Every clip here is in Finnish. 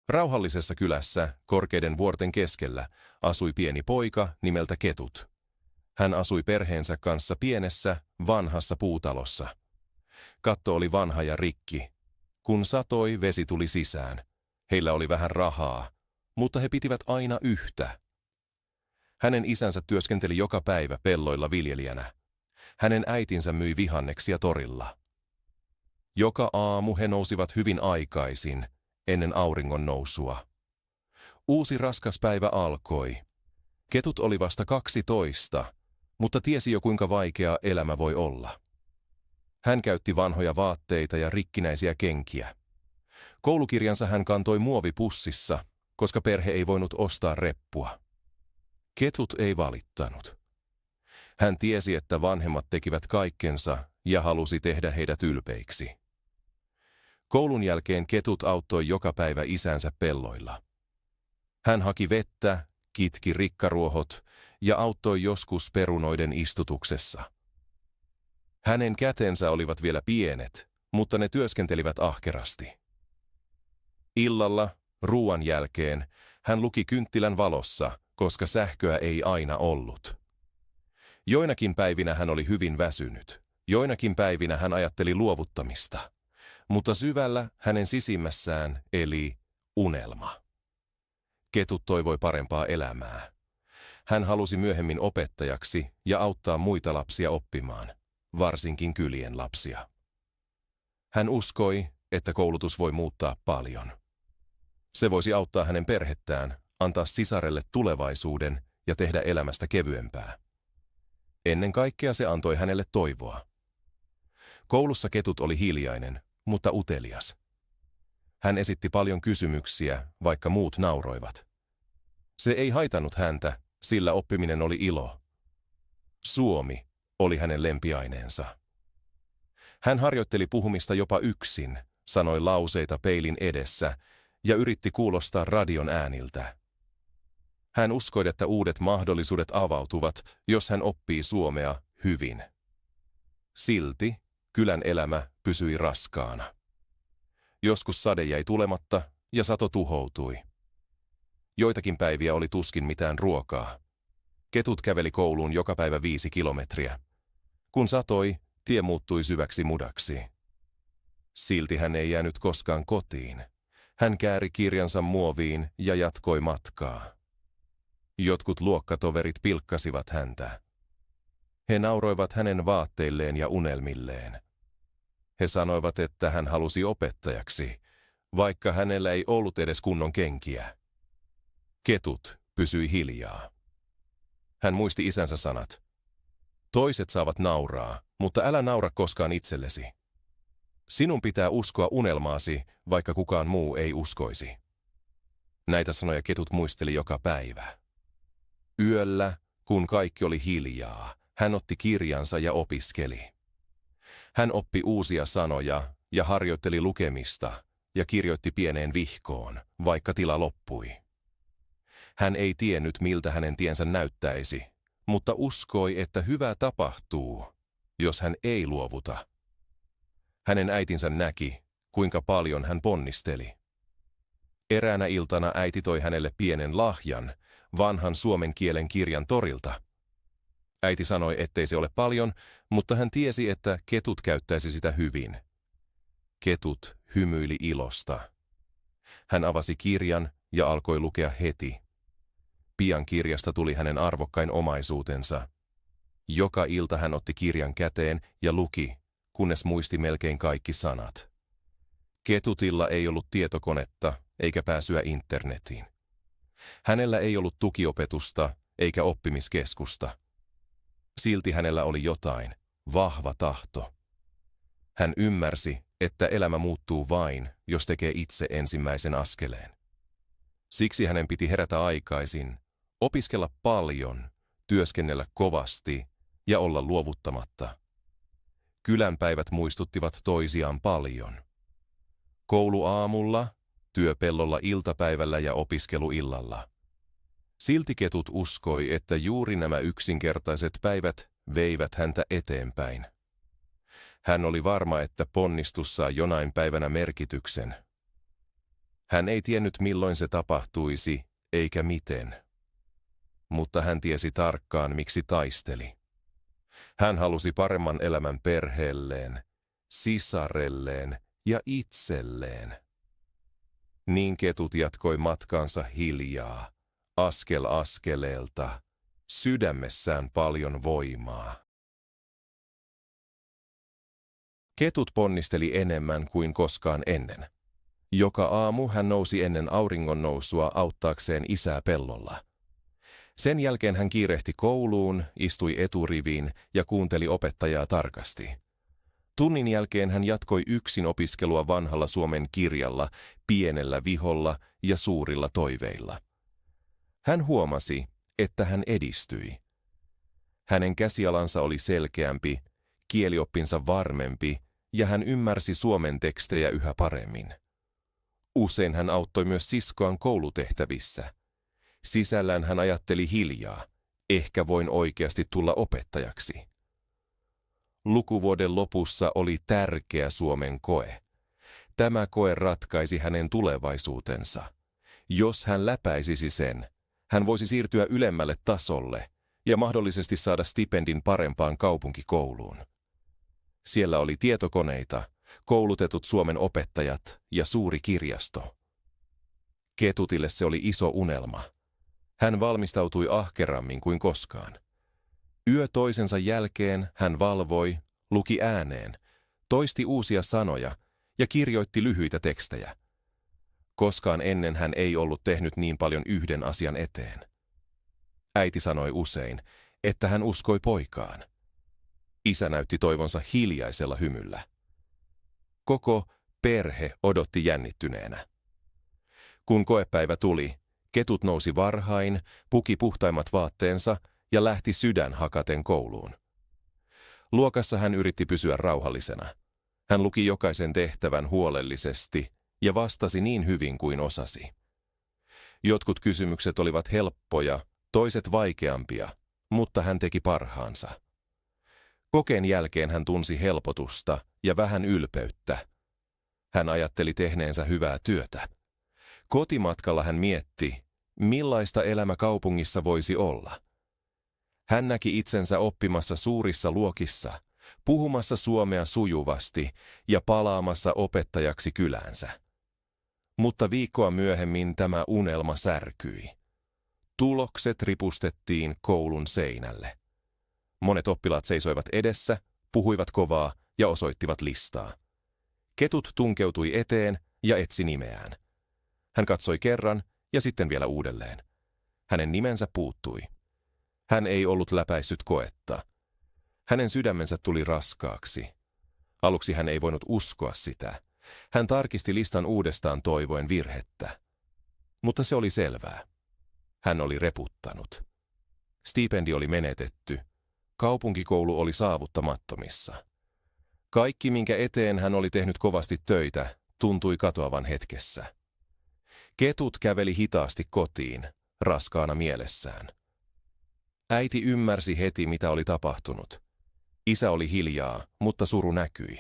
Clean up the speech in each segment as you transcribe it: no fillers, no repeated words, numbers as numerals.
Rauhallisessa kylässä, korkeiden vuorten keskellä, asui pieni poika nimeltä Ketut. Hän asui perheensä kanssa pienessä, vanhassa puutalossa. Katto oli vanha ja rikki. Kun satoi, vesi tuli sisään. Heillä oli vähän rahaa, mutta he pitivät aina yhtä. Hänen isänsä työskenteli joka päivä pelloilla viljelijänä. Hänen äitinsä myi vihanneksia torilla. Joka aamu he nousivat hyvin aikaisin, ennen auringon nousua. Uusi raskas päivä alkoi. Ketut oli vasta 12, mutta tiesi jo kuinka vaikeaa elämä voi olla. Hän käytti vanhoja vaatteita ja rikkinäisiä kenkiä. Koulukirjansa hän kantoi muovipussissa, koska perhe ei voinut ostaa reppua. Ketut ei valittanut. Hän tiesi, että vanhemmat tekivät kaikkensa ja halusi tehdä heidät ylpeiksi. Koulun jälkeen Ketut auttoi joka päivä isänsä pelloilla. Hän haki vettä, kitki rikkaruohot ja auttoi joskus perunoiden istutuksessa. Hänen kätensä olivat vielä pienet, mutta ne työskentelivät ahkerasti. Illalla, ruuan jälkeen, hän luki kynttilän valossa, koska sähköä ei aina ollut. Joinakin päivinä hän oli hyvin väsynyt. Joinakin päivinä hän ajatteli luovuttamista. Mutta syvällä hänen sisimmässään eli unelma. Ketut toivoi parempaa elämää. Hän halusi myöhemmin opettajaksi ja auttaa muita lapsia oppimaan, varsinkin kylien lapsia. Hän uskoi, että koulutus voi muuttaa paljon. Se voisi auttaa hänen perhettään, antaa sisarelle tulevaisuuden ja tehdä elämästä kevyempää. Ennen kaikkea se antoi hänelle toivoa. Koulussa Ketut oli hiljainen, mutta utelias. Hän esitti paljon kysymyksiä, vaikka muut nauroivat. Se ei haitannut häntä, sillä oppiminen oli ilo. Suomi oli hänen lempiaineensa. Hän harjoitteli puhumista jopa yksin, sanoi lauseita peilin edessä ja yritti kuulostaa radion ääniltä. Hän uskoi, että uudet mahdollisuudet avautuvat, jos hän oppii suomea hyvin. Silti kylän elämä pysyi raskaana. Joskus sade jäi tulematta ja sato tuhoutui. Joitakin päiviä oli tuskin mitään ruokaa. Ketut käveli kouluun joka päivä 5 kilometriä. Kun satoi, tie muuttui syväksi mudaksi. Silti hän ei jäänyt koskaan kotiin. Hän kääri kirjansa muoviin ja jatkoi matkaa. Jotkut luokkatoverit pilkkasivat häntä. He nauroivat hänen vaatteilleen ja unelmilleen. He sanoivat, että hän halusi opettajaksi, vaikka hänellä ei ollut edes kunnon kenkiä. Ketut pysyi hiljaa. Hän muisti isänsä sanat. Toiset saavat nauraa, mutta älä naura koskaan itsellesi. Sinun pitää uskoa unelmaasi, vaikka kukaan muu ei uskoisi. Näitä sanoja Ketut muisteli joka päivä. Yöllä, kun kaikki oli hiljaa, hän otti kirjansa ja opiskeli. Hän oppi uusia sanoja ja harjoitteli lukemista ja kirjoitti pieneen vihkoon, vaikka tila loppui. Hän ei tiennyt, miltä hänen tiensä näyttäisi, mutta uskoi, että hyvä tapahtuu, jos hän ei luovuta. Hänen äitinsä näki, kuinka paljon hän ponnisteli. Eräänä iltana äiti toi hänelle pienen lahjan, vanhan suomen kielen kirjan torilta. Äiti sanoi, ettei se ole paljon, mutta hän tiesi, että Ketut käyttäisi sitä hyvin. Ketut hymyili ilosta. Hän avasi kirjan ja alkoi lukea heti. Pian kirjasta tuli hänen arvokkain omaisuutensa. Joka ilta hän otti kirjan käteen ja luki, kunnes muisti melkein kaikki sanat. Ketutilla ei ollut tietokonetta eikä pääsyä internetiin. Hänellä ei ollut tukiopetusta eikä oppimiskeskusta. Silti hänellä oli jotain, vahva tahto. Hän ymmärsi, että elämä muuttuu vain, jos tekee itse ensimmäisen askeleen. Siksi hänen piti herätä aikaisin, opiskella paljon, työskennellä kovasti ja olla luovuttamatta. Kylän päivät muistuttivat toisiaan paljon. Koulu aamulla, työ pellolla iltapäivällä ja opiskelu illalla. Silti Ketut uskoi, että juuri nämä yksinkertaiset päivät veivät häntä eteenpäin. Hän oli varma, että ponnistus saa jonain päivänä merkityksen. Hän ei tiennyt milloin se tapahtuisi, eikä miten. Mutta hän tiesi tarkkaan, miksi taisteli. Hän halusi paremman elämän perheelleen, sisarelleen ja itselleen. Niin Ketut jatkoi matkaansa hiljaa, askel askeleelta, sydämessään paljon voimaa. Ketut ponnisteli enemmän kuin koskaan ennen. Joka aamu hän nousi ennen auringonnousua auttaakseen isää pellolla. Sen jälkeen hän kiirehti kouluun, istui eturiviin ja kuunteli opettajaa tarkasti. Tunnin jälkeen hän jatkoi yksin opiskelua vanhalla Suomen kirjalla, pienellä viholla ja suurilla toiveilla. Hän huomasi, että hän edistyi. Hänen käsialansa oli selkeämpi, kielioppinsa varmempi ja hän ymmärsi suomen tekstejä yhä paremmin. Usein hän auttoi myös siskoaan koulutehtävissä. Sisällään hän ajatteli hiljaa, ehkä voin oikeasti tulla opettajaksi. Lukuvuoden lopussa oli tärkeä Suomen koe. Tämä koe ratkaisi hänen tulevaisuutensa. Jos hän läpäisisi sen, hän voisi siirtyä ylemmälle tasolle ja mahdollisesti saada stipendin parempaan kaupunkikouluun. Siellä oli tietokoneita, koulutetut Suomen opettajat ja suuri kirjasto. Ketutille se oli iso unelma. Hän valmistautui ahkerammin kuin koskaan. Yö toisensa jälkeen hän valvoi, luki ääneen, toisti uusia sanoja ja kirjoitti lyhyitä tekstejä. Koskaan ennen hän ei ollut tehnyt niin paljon yhden asian eteen. Äiti sanoi usein, että hän uskoi poikaan. Isä näytti toivonsa hiljaisella hymyllä. Koko perhe odotti jännittyneenä. Kun koepäivä tuli, Ketut nousi varhain, puki puhtaimmat vaatteensa ja lähti sydän hakaten kouluun. Luokassa hän yritti pysyä rauhallisena. Hän luki jokaisen tehtävän huolellisesti ja vastasi niin hyvin kuin osasi. Jotkut kysymykset olivat helppoja, toiset vaikeampia, mutta hän teki parhaansa. Kokeen jälkeen hän tunsi helpotusta ja vähän ylpeyttä. Hän ajatteli tehneensä hyvää työtä. Kotimatkalla hän mietti, millaista elämä kaupungissa voisi olla. Hän näki itsensä oppimassa suurissa luokissa, puhumassa suomea sujuvasti ja palaamassa opettajaksi kyläänsä. Mutta viikkoa myöhemmin tämä unelma särkyi. Tulokset ripustettiin koulun seinälle. Monet oppilaat seisoivat edessä, puhuivat kovaa ja osoittivat listaa. Ketut tunkeutui eteen ja etsi nimeään. Hän katsoi kerran ja sitten vielä uudelleen. Hänen nimensä puuttui. Hän ei ollut läpäissyt koetta. Hänen sydämensä tuli raskaaksi. Aluksi hän ei voinut uskoa sitä. Hän tarkisti listan uudestaan toivoen virhettä. Mutta se oli selvää. Hän oli reputtanut. Stipendi oli menetetty. Kaupunkikoulu oli saavuttamattomissa. Kaikki, minkä eteen hän oli tehnyt kovasti töitä, tuntui katoavan hetkessä. Ketut käveli hitaasti kotiin, raskaana mielessään. Äiti ymmärsi heti, mitä oli tapahtunut. Isä oli hiljaa, mutta suru näkyi.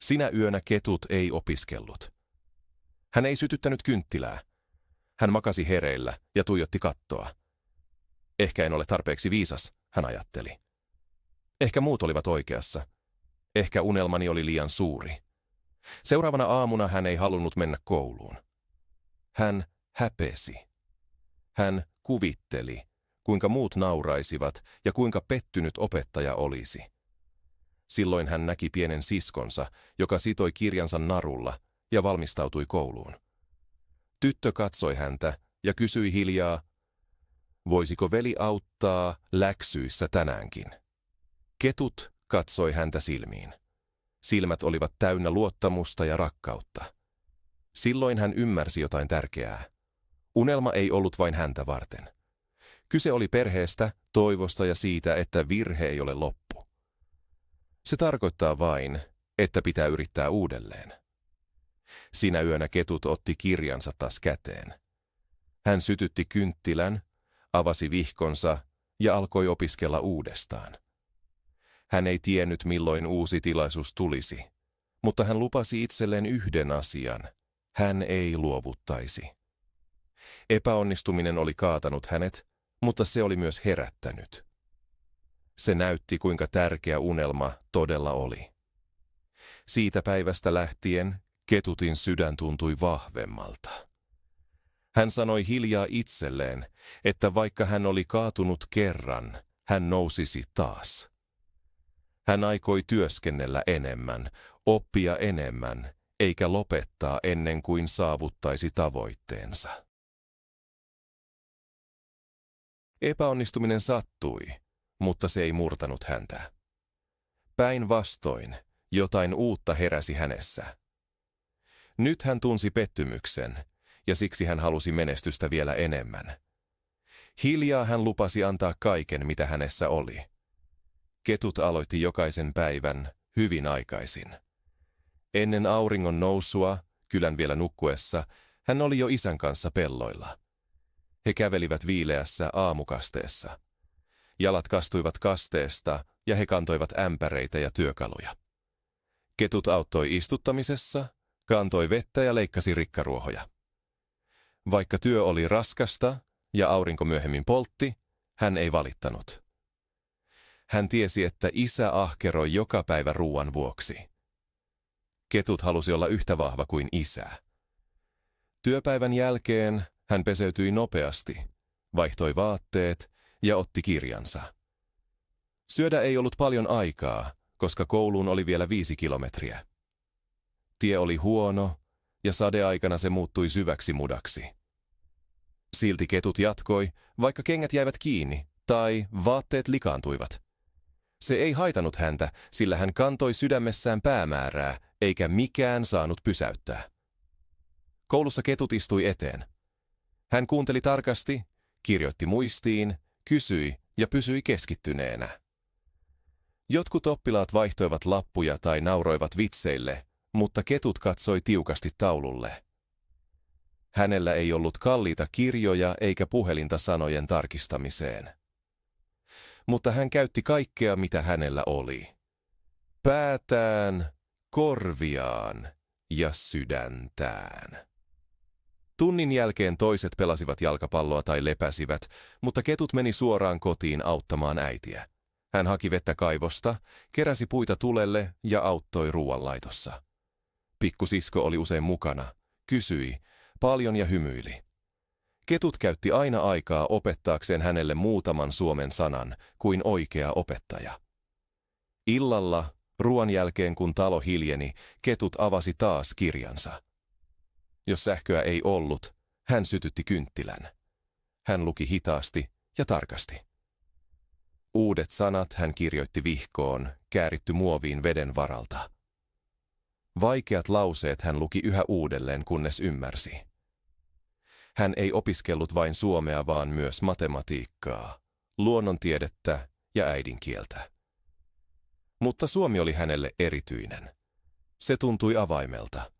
Sinä yönä Ketut ei opiskellut. Hän ei sytyttänyt kynttilää. Hän makasi hereillä ja tuijotti kattoa. Ehkä en ole tarpeeksi viisas, hän ajatteli. Ehkä muut olivat oikeassa. Ehkä unelmani oli liian suuri. Seuraavana aamuna hän ei halunnut mennä kouluun. Hän häpesi. Hän kuvitteli, kuinka muut nauraisivat ja kuinka pettynyt opettaja olisi. Silloin hän näki pienen siskonsa, joka sitoi kirjansa narulla ja valmistautui kouluun. Tyttö katsoi häntä ja kysyi hiljaa, voisiko veli auttaa läksyissä tänäänkin? Ketut katsoi häntä silmiin. Silmät olivat täynnä luottamusta ja rakkautta. Silloin hän ymmärsi jotain tärkeää. Unelma ei ollut vain häntä varten. Kyse oli perheestä, toivosta ja siitä, että virhe ei ole loppu. Se tarkoittaa vain, että pitää yrittää uudelleen. Sinä yönä Ketut otti kirjansa taas käteen. Hän sytytti kynttilän, avasi vihkonsa ja alkoi opiskella uudestaan. Hän ei tiennyt, milloin uusi tilaisuus tulisi, mutta hän lupasi itselleen yhden asian. Hän ei luovuttaisi. Epäonnistuminen oli kaatanut hänet, mutta se oli myös herättänyt. Se näytti, kuinka tärkeä unelma todella oli. Siitä päivästä lähtien Ketutin sydän tuntui vahvemmalta. Hän sanoi hiljaa itselleen, että vaikka hän oli kaatunut kerran, hän nousisi taas. Hän aikoi työskennellä enemmän, oppia enemmän, eikä lopettaa ennen kuin saavuttaisi tavoitteensa. Epäonnistuminen sattui, mutta se ei murtanut häntä. Päinvastoin, jotain uutta heräsi hänessä. Nyt hän tunsi pettymyksen, ja siksi hän halusi menestystä vielä enemmän. Hiljaa hän lupasi antaa kaiken, mitä hänessä oli. Ketut aloitti jokaisen päivän hyvin aikaisin. Ennen auringon nousua, kylän vielä nukkuessa, hän oli jo isän kanssa pelloilla. He kävelivät viileässä aamukasteessa. Jalat kastuivat kasteesta ja he kantoivat ämpäreitä ja työkaluja. Ketut auttoi istuttamisessa, kantoi vettä ja leikkasi rikkaruohoja. Vaikka työ oli raskasta ja aurinko myöhemmin poltti, hän ei valittanut. Hän tiesi, että isä ahkeroi joka päivä ruuan vuoksi. Ketut halusi olla yhtä vahva kuin isä. Työpäivän jälkeen hän peseytyi nopeasti, vaihtoi vaatteet ja otti kirjansa. Syödä ei ollut paljon aikaa, koska kouluun oli vielä 5 kilometriä. Tie oli huono ja sadeaikana se muuttui syväksi mudaksi. Silti Ketut jatkoi, vaikka kengät jäivät kiinni tai vaatteet likaantuivat. Se ei haitanut häntä, sillä hän kantoi sydämessään päämäärää, eikä mikään saanut pysäyttää. Koulussa Ketut istui eteen. Hän kuunteli tarkasti, kirjoitti muistiin, kysyi ja pysyi keskittyneenä. Jotkut oppilaat vaihtoivat lappuja tai nauroivat vitseille, mutta Ketut katsoi tiukasti taululle. Hänellä ei ollut kalliita kirjoja eikä puhelinta sanojen tarkistamiseen. Mutta hän käytti kaikkea, mitä hänellä oli. Päätään, korviaan ja sydäntään. Tunnin jälkeen toiset pelasivat jalkapalloa tai lepäsivät, mutta Ketut meni suoraan kotiin auttamaan äitiä. Hän haki vettä kaivosta, keräsi puita tulelle ja auttoi ruoanlaitossa. Pikkusisko oli usein mukana, kysyi paljon ja hymyili. Ketut käytti aina aikaa opettaakseen hänelle muutaman suomen sanan kuin oikea opettaja. Illalla, ruoan jälkeen kun talo hiljeni, Ketut avasi taas kirjansa. Jos sähköä ei ollut, hän sytytti kynttilän. Hän luki hitaasti ja tarkasti. Uudet sanat hän kirjoitti vihkoon, kääritty muoviin veden varalta. Vaikeat lauseet hän luki yhä uudelleen, kunnes ymmärsi. Hän ei opiskellut vain suomea, vaan myös matematiikkaa, luonnontiedettä ja äidinkieltä. Mutta suomi oli hänelle erityinen. Se tuntui avaimelta.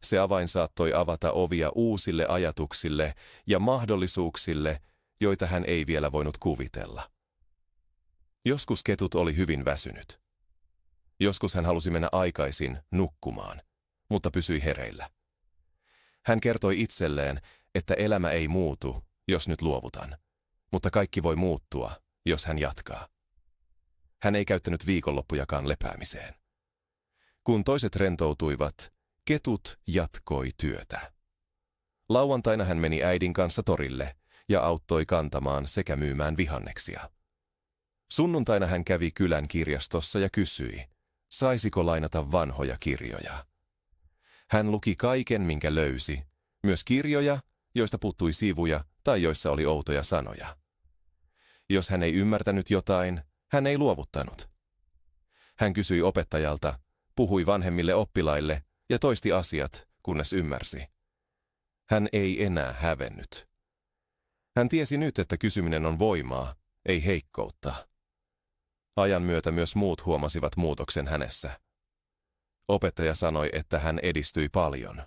Se avain saattoi avata ovia uusille ajatuksille ja mahdollisuuksille, joita hän ei vielä voinut kuvitella. Joskus Ketut oli hyvin väsynyt. Joskus hän halusi mennä aikaisin nukkumaan, mutta pysyi hereillä. Hän kertoi itselleen, että elämä ei muutu, jos nyt luovutan, mutta kaikki voi muuttua, jos hän jatkaa. Hän ei käyttänyt viikonloppujakaan lepäämiseen. Kun toiset rentoutuivat, Ketut jatkoi työtä. Lauantaina hän meni äidin kanssa torille ja auttoi kantamaan sekä myymään vihanneksia. Sunnuntaina hän kävi kylän kirjastossa ja kysyi, saisiko lainata vanhoja kirjoja. Hän luki kaiken, minkä löysi, myös kirjoja, joista puuttui sivuja tai joissa oli outoja sanoja. Jos hän ei ymmärtänyt jotain, hän ei luovuttanut. Hän kysyi opettajalta, puhui vanhemmille oppilaille ja toisti asiat, kunnes ymmärsi. Hän ei enää hävennyt. Hän tiesi nyt, että kysyminen on voimaa, ei heikkoutta. Ajan myötä myös muut huomasivat muutoksen hänessä. Opettaja sanoi, että hän edistyi paljon.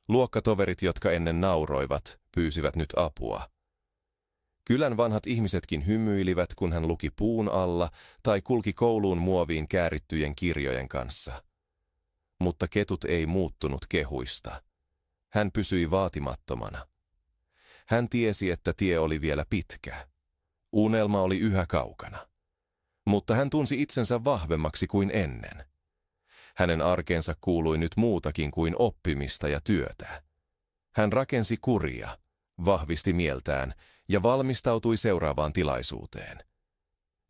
Luokkatoverit, jotka ennen nauroivat, pyysivät nyt apua. Kylän vanhat ihmisetkin hymyilivät, kun hän luki puun alla tai kulki kouluun muoviin käärittyjen kirjojen kanssa. Mutta Ketut ei muuttunut kehuista, Hän pysyi vaatimattomana. Hän tiesi, että tie oli vielä pitkä. Unelma oli yhä kaukana. Mutta hän tunsi itsensä vahvemmaksi kuin ennen. Hänen arkeensa kuului nyt muutakin kuin oppimista ja työtä. Hän rakensi kuria, vahvisti mieltään ja valmistautui seuraavaan tilaisuuteen.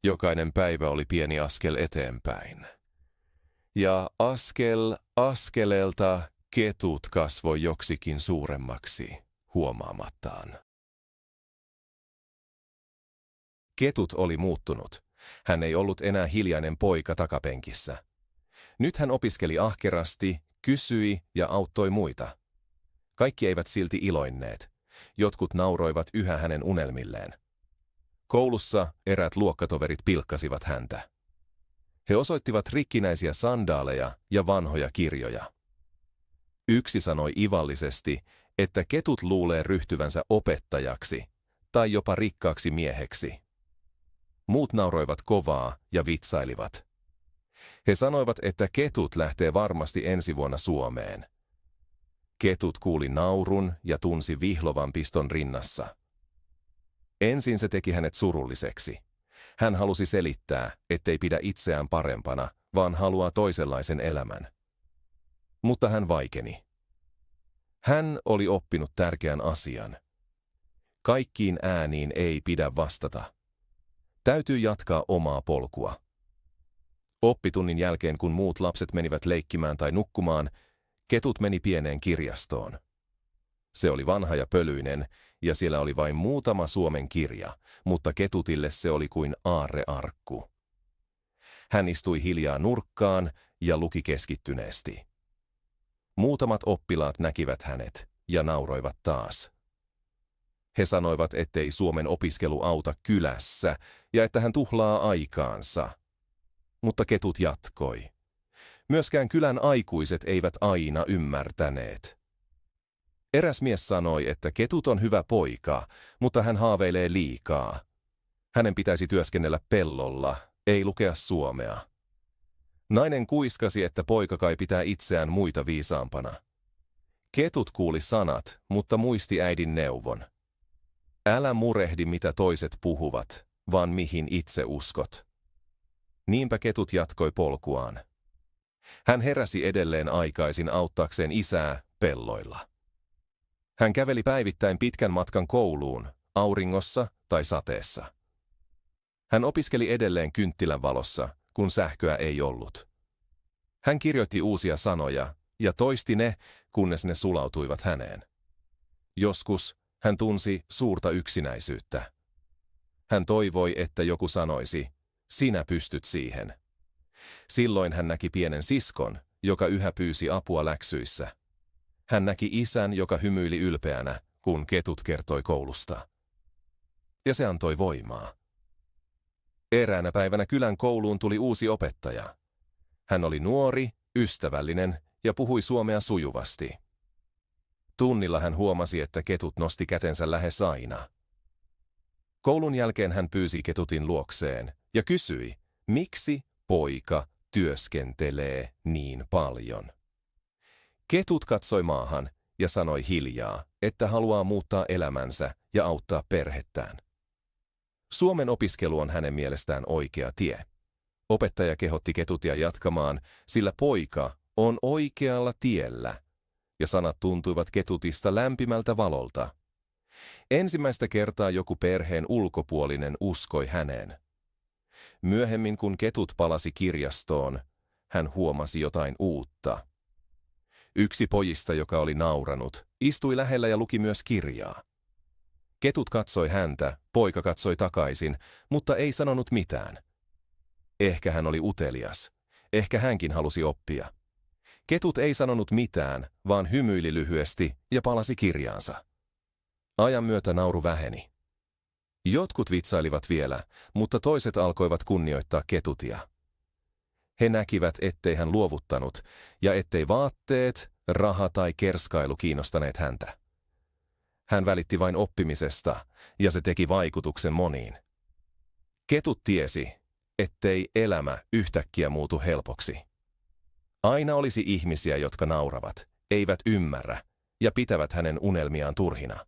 Jokainen päivä oli pieni askel eteenpäin. Ja askel askeleelta ketut kasvoi joksikin suuremmaksi huomaamattaan. Ketut oli muuttunut. Hän ei ollut enää hiljainen poika takapenkissä. Nyt hän opiskeli ahkerasti, kysyi ja auttoi muita. Kaikki eivät silti iloinneet. Jotkut nauroivat yhä hänen unelmilleen. Koulussa eräät luokkatoverit pilkkasivat häntä. He osoittivat rikkinäisiä sandaaleja ja vanhoja kirjoja. Yksi sanoi ivallisesti, että ketut luulee ryhtyvänsä opettajaksi tai jopa rikkaaksi mieheksi. Muut nauroivat kovaa ja vitsailivat. He sanoivat, että ketut lähtee varmasti ensi vuonna Suomeen. Ketut kuuli naurun ja tunsi vihlovan piston rinnassa. Ensin se teki hänet surulliseksi. Hän halusi selittää, ettei pidä itseään parempana, vaan haluaa toisenlaisen elämän. Mutta hän vaikeni. Hän oli oppinut tärkeän asian. Kaikkiin ääniin ei pidä vastata. Täytyy jatkaa omaa polkua. Oppitunnin jälkeen, kun muut lapset menivät leikkimään tai nukkumaan, ketut meni pieneen kirjastoon. Se oli vanha ja pölyinen, ja siellä oli vain muutama suomen kirja, mutta ketutille se oli kuin aarrearkku. Hän istui hiljaa nurkkaan ja luki keskittyneesti. Muutamat oppilaat näkivät hänet ja nauroivat taas. He sanoivat, ettei Suomen opiskelu auta kylässä ja että hän tuhlaa aikaansa. Mutta ketut jatkoi. Myöskään kylän aikuiset eivät aina ymmärtäneet. Eräs mies sanoi, että ketut on hyvä poika, mutta hän haaveilee liikaa. Hänen pitäisi työskennellä pellolla, ei lukea suomea. Nainen kuiskasi, että poika kai pitää itseään muita viisaampana. Ketut kuuli sanat, mutta muisti äidin neuvon. Älä murehdi, mitä toiset puhuvat, vaan mihin itse uskot. Niinpä ketut jatkoi polkuaan. Hän heräsi edelleen aikaisin auttaakseen isää pelloilla. Hän käveli päivittäin pitkän matkan kouluun, auringossa tai sateessa. Hän opiskeli edelleen kynttilän valossa, kun sähköä ei ollut. Hän kirjoitti uusia sanoja ja toisti ne, kunnes ne sulautuivat häneen. Joskus hän tunsi suurta yksinäisyyttä. Hän toivoi, että joku sanoisi, sinä pystyt siihen. Silloin hän näki pienen siskon, joka yhä pyysi apua läksyissä. Hän näki isän, joka hymyili ylpeänä, kun ketut kertoi koulusta. Ja se antoi voimaa. Eräänä päivänä kylän kouluun tuli uusi opettaja. Hän oli nuori, ystävällinen ja puhui suomea sujuvasti. Tunnilla hän huomasi, että ketut nosti kätensä lähes aina. Koulun jälkeen hän pyysi ketutin luokseen ja kysyi, miksi poika työskentelee niin paljon. Ketut katsoi maahan ja sanoi hiljaa, että haluaa muuttaa elämänsä ja auttaa perhettään. Suomen opiskelu on hänen mielestään oikea tie. Opettaja kehotti ketutia jatkamaan, sillä poika on oikealla tiellä, ja sanat tuntuivat ketutista lämpimältä valolta. Ensimmäistä kertaa joku perheen ulkopuolinen uskoi häneen. Myöhemmin, kun ketut palasi kirjastoon, hän huomasi jotain uutta. Yksi pojista, joka oli nauranut, istui lähellä ja luki myös kirjaa. Ketut katsoi häntä, poika katsoi takaisin, mutta ei sanonut mitään. Ehkä hän oli utelias. Ehkä hänkin halusi oppia. Ketut ei sanonut mitään, vaan hymyili lyhyesti ja palasi kirjaansa. Ajan myötä nauru väheni. Jotkut vitsailivat vielä, mutta toiset alkoivat kunnioittaa ketutia. He näkivät, ettei hän luovuttanut ja ettei vaatteet, raha tai kerskailu kiinnostaneet häntä. Hän välitti vain oppimisesta ja se teki vaikutuksen moniin. Ketut tiesi, ettei elämä yhtäkkiä muutu helpoksi. Aina olisi ihmisiä, jotka nauravat, eivät ymmärrä ja pitävät hänen unelmiaan turhina.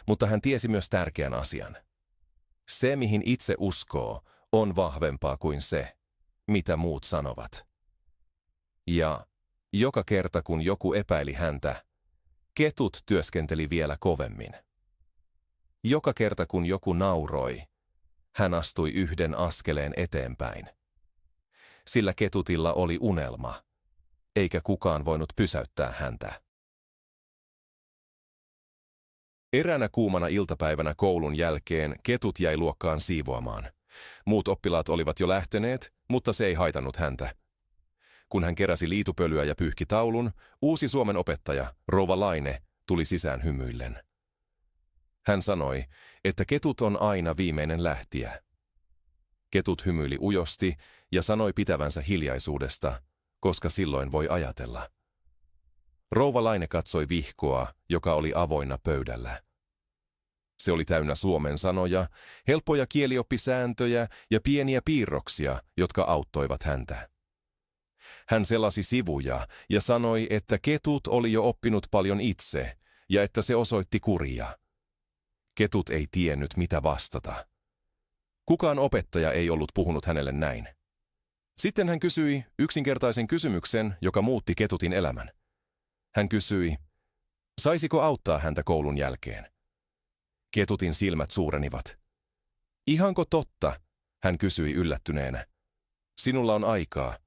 Mutta hän tiesi myös tärkeän asian. Se, mihin itse uskoo, on vahvempaa kuin se, mitä muut sanovat. Ja joka kerta, kun joku epäili häntä, ketut työskenteli vielä kovemmin. Joka kerta, kun joku nauroi, hän astui yhden askeleen eteenpäin. Sillä ketutilla oli unelma, eikä kukaan voinut pysäyttää häntä. Eräänä kuumana iltapäivänä koulun jälkeen ketut jäi luokkaan siivoamaan. Muut oppilaat olivat jo lähteneet, mutta se ei haitannut häntä. Kun hän keräsi liitupölyä ja pyyhki taulun, uusi suomen opettaja, rouva Laine, tuli sisään hymyillen. Hän sanoi, että ketut on aina viimeinen lähtiä. Ketut hymyili ujosti ja sanoi pitävänsä hiljaisuudesta, koska silloin voi ajatella. Rouva Laine katsoi vihkoa, joka oli avoinna pöydällä. Se oli täynnä suomen sanoja, helppoja kielioppisääntöjä ja pieniä piirroksia, jotka auttoivat häntä. Hän selasi sivuja ja sanoi, että ketut oli jo oppinut paljon itse ja että se osoitti kuria. Ketut ei tiennyt, mitä vastata. Kukaan opettaja ei ollut puhunut hänelle näin. Sitten hän kysyi yksinkertaisen kysymyksen, joka muutti ketutin elämän. Hän kysyi, saisiko auttaa häntä koulun jälkeen. Ketutin silmät suurenivat. Ihanko totta? Hän kysyi yllättyneenä. Sinulla on aikaa.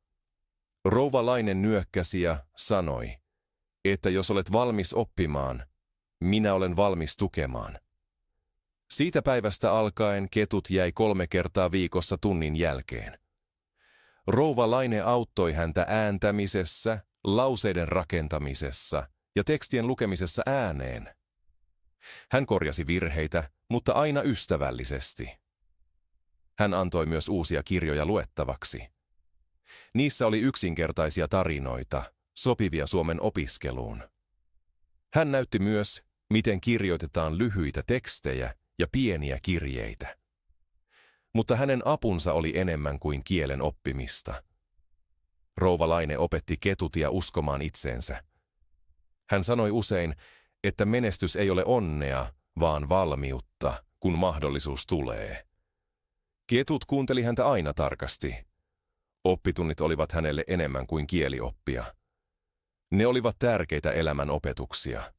Rouva Laine nyökkäsi ja sanoi, että jos olet valmis oppimaan, minä olen valmis tukemaan. Siitä päivästä alkaen ketut jäi 3 kertaa viikossa tunnin jälkeen. Rouva Laine auttoi häntä ääntämisessä, lauseiden rakentamisessa ja tekstien lukemisessa ääneen. Hän korjasi virheitä, mutta aina ystävällisesti. Hän antoi myös uusia kirjoja luettavaksi. Niissä oli yksinkertaisia tarinoita, sopivia suomen opiskeluun. Hän näytti myös, miten kirjoitetaan lyhyitä tekstejä ja pieniä kirjeitä. Mutta hänen apunsa oli enemmän kuin kielen oppimista. Rouva Laine opetti ketutia uskomaan itseensä. Hän sanoi usein, että menestys ei ole onnea, vaan valmiutta, kun mahdollisuus tulee. Ketut kuunteli häntä aina tarkasti. Oppitunnit olivat hänelle enemmän kuin kielioppia. Ne olivat tärkeitä elämän opetuksia.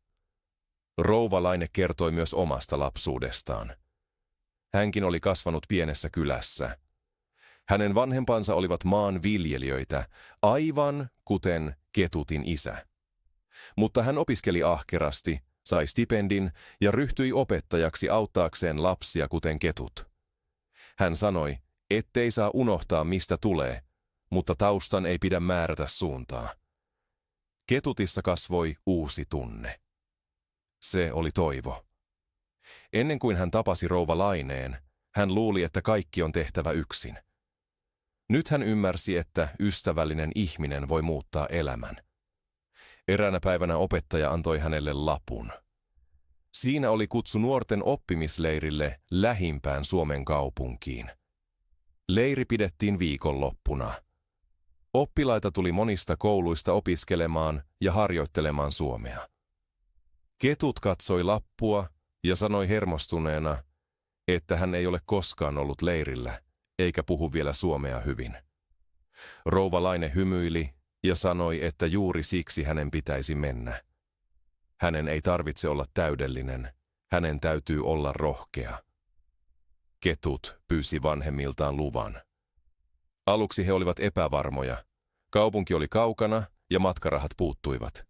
Rouva Laine kertoi myös omasta lapsuudestaan. Hänkin oli kasvanut pienessä kylässä. Hänen vanhempansa olivat maanviljelijöitä, aivan kuten ketutin isä. Mutta hän opiskeli ahkerasti, sai stipendin ja ryhtyi opettajaksi auttaakseen lapsia kuten ketut. Hän sanoi, ettei saa unohtaa mistä tulee, mutta taustan ei pidä määrätä suuntaa. Ketutissa kasvoi uusi tunne. Se oli toivo. Ennen kuin hän tapasi rouva Laineen, hän luuli, että kaikki on tehtävä yksin. Nyt hän ymmärsi, että ystävällinen ihminen voi muuttaa elämän. Eräänä päivänä opettaja antoi hänelle lapun. Siinä oli kutsu nuorten oppimisleirille lähimpään Suomen kaupunkiin. Leiri pidettiin viikonloppuna. Oppilaita tuli monista kouluista opiskelemaan ja harjoittelemaan suomea. Ketut katsoi lappua ja sanoi hermostuneena, että hän ei ole koskaan ollut leirillä eikä puhu vielä suomea hyvin. Rouva Laine hymyili ja sanoi, että juuri siksi hänen pitäisi mennä. Hänen ei tarvitse olla täydellinen, hänen täytyy olla rohkea. Ketut pyysi vanhemmiltaan luvan. Aluksi he olivat epävarmoja. Kaupunki oli kaukana ja matkarahat puuttuivat.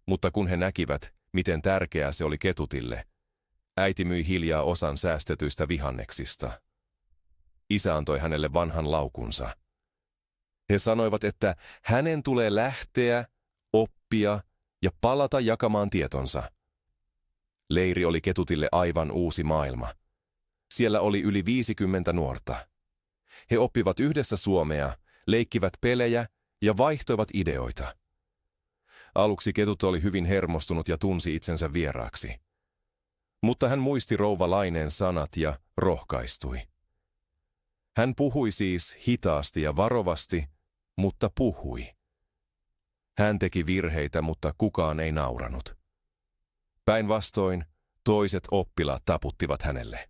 Mutta kun he näkivät, miten tärkeää se oli ketutille, äiti myi hiljaa osan säästetyistä vihanneksista. Isä antoi hänelle vanhan laukunsa. He sanoivat, että hänen tulee lähteä, oppia ja palata jakamaan tietonsa. Leiri oli ketutille aivan uusi maailma. Siellä oli yli 50 nuorta. He oppivat yhdessä suomea, leikkivät pelejä ja vaihtoivat ideoita. Aluksi ketut oli hyvin hermostunut ja tunsi itsensä vieraaksi. Mutta hän muisti rouva Laineen sanat ja rohkaistui. Hän puhui siis hitaasti ja varovasti, mutta puhui. Hän teki virheitä, mutta kukaan ei nauranut. Päinvastoin toiset oppilaat taputtivat hänelle.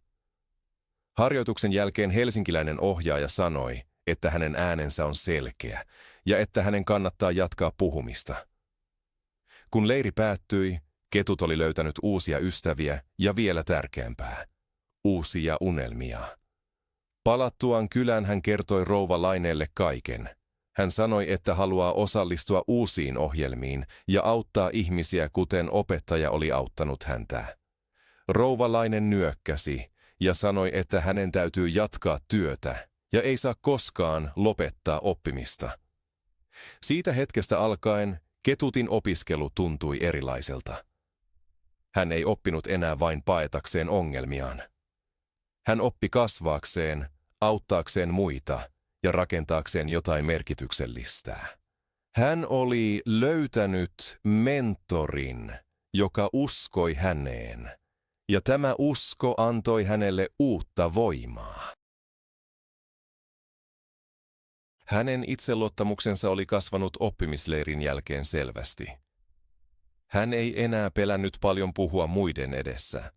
Harjoituksen jälkeen helsinkiläinen ohjaaja sanoi, että hänen äänensä on selkeä ja että hänen kannattaa jatkaa puhumista. Kun leiri päättyi, Ketut oli löytänyt uusia ystäviä ja vielä tärkeämpää, uusia unelmia. Palattuaan kylään hän kertoi rouva Laineelle kaiken. Hän sanoi, että haluaa osallistua uusiin ohjelmiin ja auttaa ihmisiä, kuten opettaja oli auttanut häntä. Rouva Laine nyökkäsi ja sanoi, että hänen täytyy jatkaa työtä ja ei saa koskaan lopettaa oppimista. Siitä hetkestä alkaen Ketutin opiskelu tuntui erilaiselta. Hän ei oppinut enää vain paetakseen ongelmiaan. Hän oppi kasvaakseen, auttaakseen muita ja rakentaakseen jotain merkityksellistä. Hän oli löytänyt mentorin, joka uskoi häneen, ja tämä usko antoi hänelle uutta voimaa. Hänen itseluottamuksensa oli kasvanut oppimisleirin jälkeen selvästi. Hän ei enää pelännyt paljon puhua muiden edessä.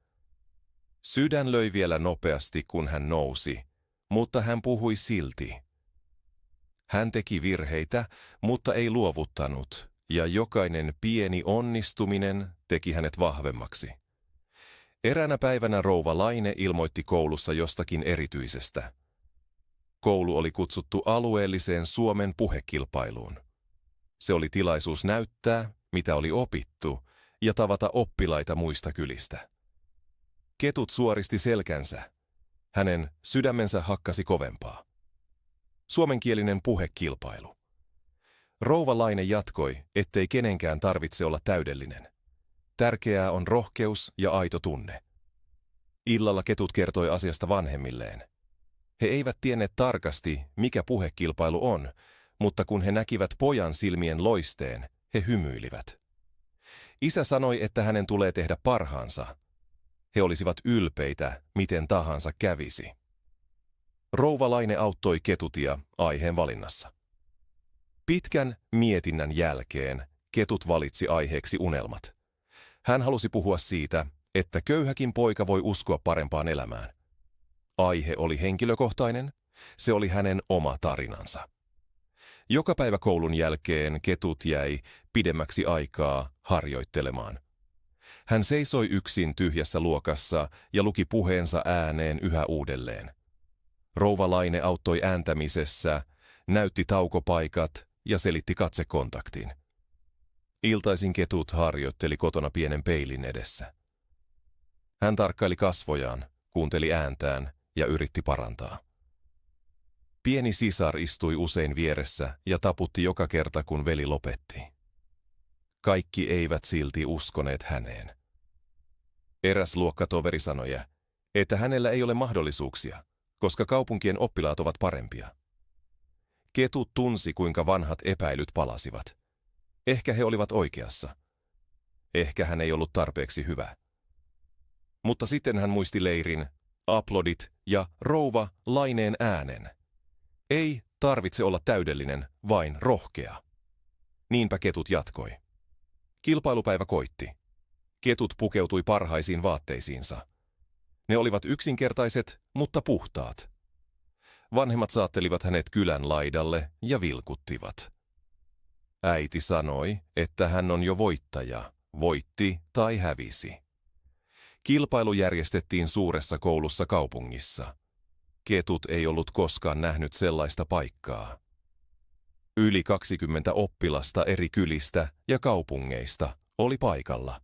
Sydän löi vielä nopeasti, kun hän nousi, mutta hän puhui silti. Hän teki virheitä, mutta ei luovuttanut, ja jokainen pieni onnistuminen teki hänet vahvemmaksi. Eräänä päivänä rouva Laine ilmoitti koulussa jostakin erityisestä. Koulu oli kutsuttu alueelliseen Suomen puhekilpailuun. Se oli tilaisuus näyttää, mitä oli opittu, ja tavata oppilaita muista kylistä. Ketut suoristi selkänsä. Hänen sydämensä hakkasi kovempaa. Suomenkielinen puhekilpailu. Rouva Laine jatkoi, ettei kenenkään tarvitse olla täydellinen. Tärkeää on rohkeus ja aito tunne. Illalla Ketut kertoi asiasta vanhemmilleen. He eivät tienneet tarkasti, mikä puhekilpailu on, mutta kun he näkivät pojan silmien loisteen, he hymyilivät. Isä sanoi, että hänen tulee tehdä parhaansa. He olisivat ylpeitä, miten tahansa kävisi. Rouva Laine auttoi Ketutia aiheen valinnassa. Pitkän mietinnän jälkeen Ketut valitsi aiheeksi unelmat. Hän halusi puhua siitä, että köyhäkin poika voi uskoa parempaan elämään. Aihe oli henkilökohtainen, se oli hänen oma tarinansa. Joka päivä koulun jälkeen Ketut jäi pidemmäksi aikaa harjoittelemaan. Hän seisoi yksin tyhjässä luokassa ja luki puheensa ääneen yhä uudelleen. Rouva Laine auttoi ääntämisessä, näytti taukopaikat ja selitti katsekontaktin. Iltaisin Ketut harjoitteli kotona pienen peilin edessä. Hän tarkkaili kasvojaan, kuunteli ääntään ja yritti parantaa. Pieni sisar istui usein vieressä ja taputti joka kerta, kun veli lopetti. Kaikki eivät silti uskoneet häneen. Eräs luokkatoveri sanoi, että hänellä ei ole mahdollisuuksia, koska kaupunkien oppilaat ovat parempia. Ketut tunsi, kuinka vanhat epäilyt palasivat. Ehkä he olivat oikeassa. Ehkä hän ei ollut tarpeeksi hyvä. Mutta sitten hän muisti leirin, aplodit ja rouva Laineen äänen. Ei tarvitse olla täydellinen, vain rohkea. Niinpä Ketut jatkoi. Kilpailupäivä koitti. Ketut pukeutui parhaisiin vaatteisiinsa. Ne olivat yksinkertaiset, mutta puhtaat. Vanhemmat saattelivat hänet kylän laidalle ja vilkuttivat. Äiti sanoi, että hän on jo voittaja, voitti tai hävisi. Kilpailu järjestettiin suuressa koulussa kaupungissa. Ketut ei ollut koskaan nähnyt sellaista paikkaa. Yli 20 oppilasta eri kylistä ja kaupungeista oli paikalla.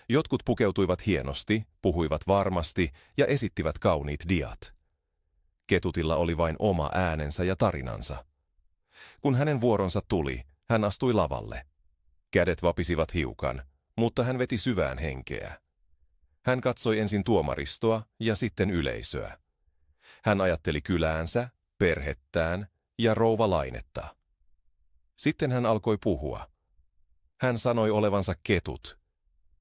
Jotkut pukeutuivat hienosti, puhuivat varmasti ja esittivät kauniit diat. Ketutilla oli vain oma äänensä ja tarinansa. Kun hänen vuoronsa tuli, hän astui lavalle. Kädet vapisivat hiukan, mutta hän veti syvään henkeä. Hän katsoi ensin tuomaristoa ja sitten yleisöä. Hän ajatteli kyläänsä, perhettään ja rouva Lainetta. Sitten hän alkoi puhua. Hän sanoi olevansa Ketut,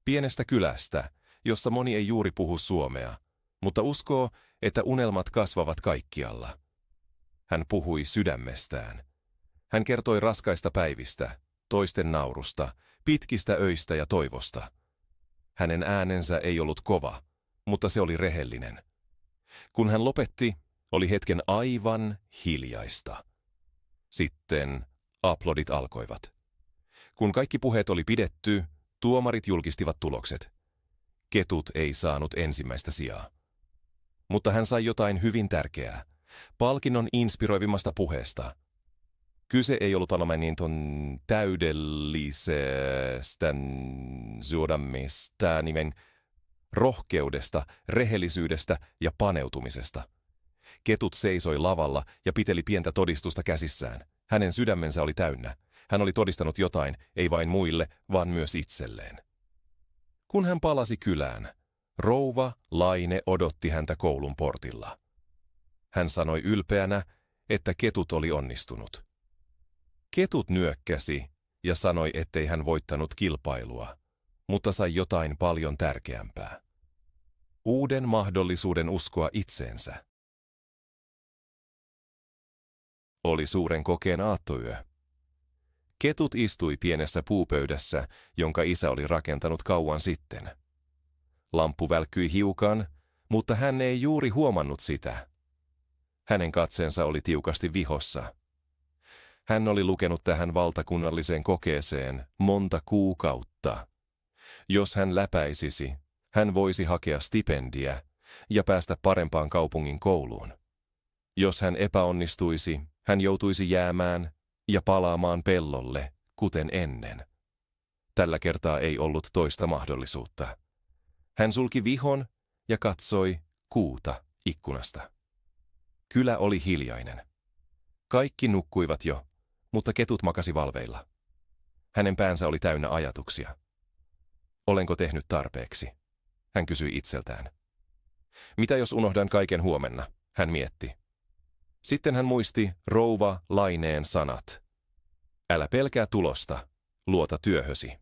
pienestä kylästä, jossa moni ei juuri puhu suomea, mutta uskoo, että unelmat kasvavat kaikkialla. Hän puhui sydämestään. Hän kertoi raskaista päivistä, toisten naurusta, pitkistä öistä ja toivosta. Hänen äänensä ei ollut kova, mutta se oli rehellinen. Kun hän lopetti, oli hetken aivan hiljaista. Sitten aplodit alkoivat. Kun kaikki puheet oli pidetty, tuomarit julkistivat tulokset. Ketut ei saanut ensimmäistä sijaa. Mutta hän sai jotain hyvin tärkeää. Palkinnon inspiroivimmasta puheesta. Kyse ei ollut ton täydellisestä sydämestä nimen rohkeudesta, rehellisyydestä ja paneutumisesta. Ketut seisoi lavalla ja piteli pientä todistusta käsissään. Hänen sydämensä oli täynnä. Hän oli todistanut jotain, ei vain muille, vaan myös itselleen. Kun hän palasi kylään, rouva Laine odotti häntä koulun portilla. Hän sanoi ylpeänä, että Ketut oli onnistunut. Ketut nyökkäsi ja sanoi, ettei hän voittanut kilpailua, mutta sai jotain paljon tärkeämpää. Uuden mahdollisuuden uskoa itseensä. Oli suuren kokeen aattoyö. Ketut istui pienessä puupöydässä, jonka isä oli rakentanut kauan sitten. Lamppu välkkyi hiukan, mutta hän ei juuri huomannut sitä. Hänen katseensa oli tiukasti vihossa. Hän oli lukenut tähän valtakunnalliseen kokeeseen monta kuukautta. Jos hän läpäisisi, hän voisi hakea stipendiä ja päästä parempaan kaupungin kouluun. Jos hän epäonnistuisi, hän joutuisi jäämään ja palaamaan pellolle, kuten ennen. Tällä kertaa ei ollut toista mahdollisuutta. Hän sulki vihon ja katsoi kuuta ikkunasta. Kylä oli hiljainen. Kaikki nukkuivat jo, mutta Ketut makasi valveilla. Hänen päänsä oli täynnä ajatuksia. Olenko tehnyt tarpeeksi? Hän kysyi itseltään. Mitä jos unohdan kaiken huomenna? Hän mietti. Sitten hän muisti rouva Laineen sanat. Älä pelkää tulosta, luota työhösi.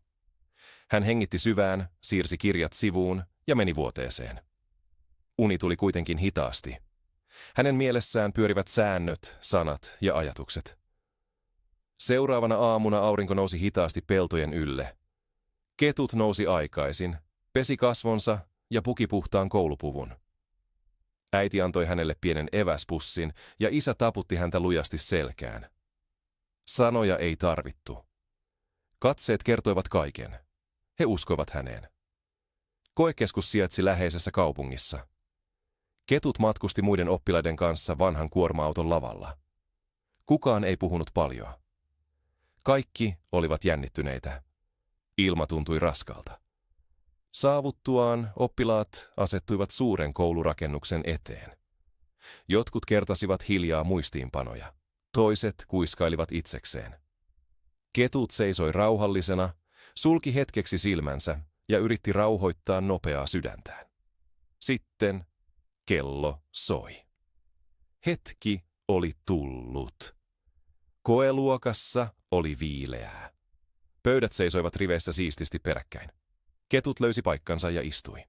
Hän hengitti syvään, siirsi kirjat sivuun ja meni vuoteeseen. Uni tuli kuitenkin hitaasti. Hänen mielessään pyörivät säännöt, sanat ja ajatukset. Seuraavana aamuna aurinko nousi hitaasti peltojen ylle. Ketut nousi aikaisin, pesi kasvonsa ja puki puhtaan koulupuvun. Äiti antoi hänelle pienen eväspussin ja isä taputti häntä lujasti selkään. Sanoja ei tarvittu. Katseet kertoivat kaiken. He uskoivat häneen. Koekeskus sijaitsi läheisessä kaupungissa. Ketut matkusti muiden oppilaiden kanssa vanhan kuorma-auton lavalla. Kukaan ei puhunut paljon. Kaikki olivat jännittyneitä. Ilma tuntui raskalta. Saavuttuaan oppilaat asettuivat suuren koulurakennuksen eteen. Jotkut kertasivat hiljaa muistiinpanoja. Toiset kuiskailivat itsekseen. Ketut seisoi rauhallisena, sulki hetkeksi silmänsä ja yritti rauhoittaa nopeaa sydäntään. Sitten kello soi. Hetki oli tullut. Koeluokassa oli viileää. Pöydät seisoivat riveissä siististi peräkkäin. Ketut löysi paikkansa ja istui.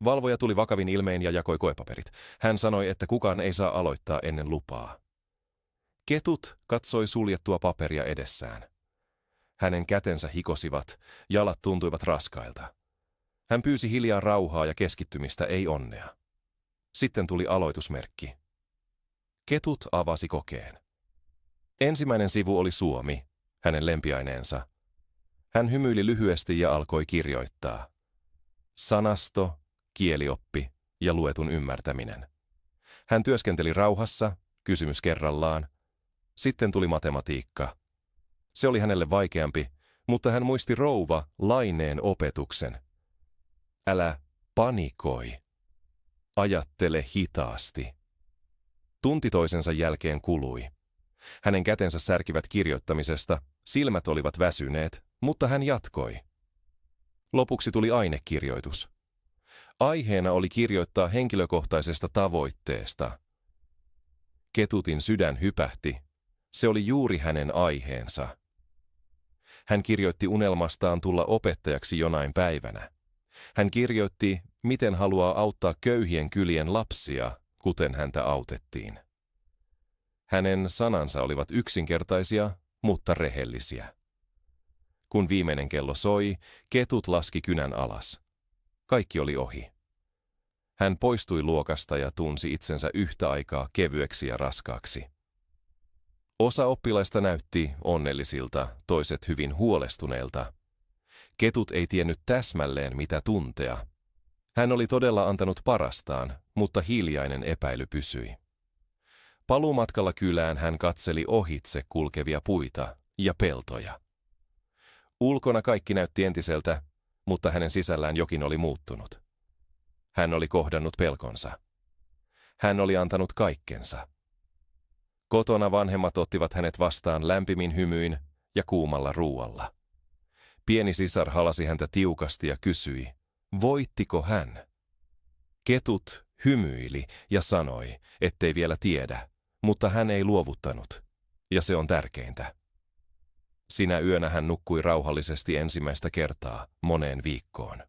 Valvoja tuli vakavin ilmein ja jakoi koepaperit. Hän sanoi, että kukaan ei saa aloittaa ennen lupaa. Ketut katsoi suljettua paperia edessään. Hänen kätensä hikosivat, jalat tuntuivat raskailta. Hän pyysi hiljaa rauhaa ja keskittymistä, ei onnea. Sitten tuli aloitusmerkki. Ketut avasi kokeen. Ensimmäinen sivu oli suomi, hänen lempiaineensa. Hän hymyili lyhyesti ja alkoi kirjoittaa. Sanasto, kielioppi ja luetun ymmärtäminen. Hän työskenteli rauhassa, kysymys kerrallaan. Sitten tuli matematiikka. Se oli hänelle vaikeampi, mutta hän muisti rouva Laineen opetuksen. Älä panikoi. Ajattele hitaasti. Tunti toisensa jälkeen kului. Hänen kätensä särkivät kirjoittamisesta, silmät olivat väsyneet, mutta hän jatkoi. Lopuksi tuli ainekirjoitus. Aiheena oli kirjoittaa henkilökohtaisesta tavoitteesta. Ketutin sydän hypähti. Se oli juuri hänen aiheensa. Hän kirjoitti unelmastaan tulla opettajaksi jonain päivänä. Hän kirjoitti, miten haluaa auttaa köyhien kylien lapsia, kuten häntä autettiin. Hänen sanansa olivat yksinkertaisia, mutta rehellisiä. Kun viimeinen kello soi, Ketut laski kynän alas. Kaikki oli ohi. Hän poistui luokasta ja tunsi itsensä yhtä aikaa kevyeksi ja raskaaksi. Osa oppilaista näytti onnellisilta, toiset hyvin huolestuneilta. Ketut ei tiennyt täsmälleen, mitä tuntea. Hän oli todella antanut parastaan, mutta hiljainen epäily pysyi. Paluumatkalla kylään hän katseli ohitse kulkevia puita ja peltoja. Ulkona kaikki näytti entiseltä, mutta hänen sisällään jokin oli muuttunut. Hän oli kohdannut pelkonsa. Hän oli antanut kaikkensa. Kotona vanhemmat ottivat hänet vastaan lämpimin hymyin ja kuumalla ruualla. Pieni sisar halasi häntä tiukasti ja kysyi, voittiko hän? Ketut hymyili ja sanoi, ettei vielä tiedä, mutta hän ei luovuttanut, ja se on tärkeintä. Sinä yönä hän nukkui rauhallisesti ensimmäistä kertaa moneen viikkoon.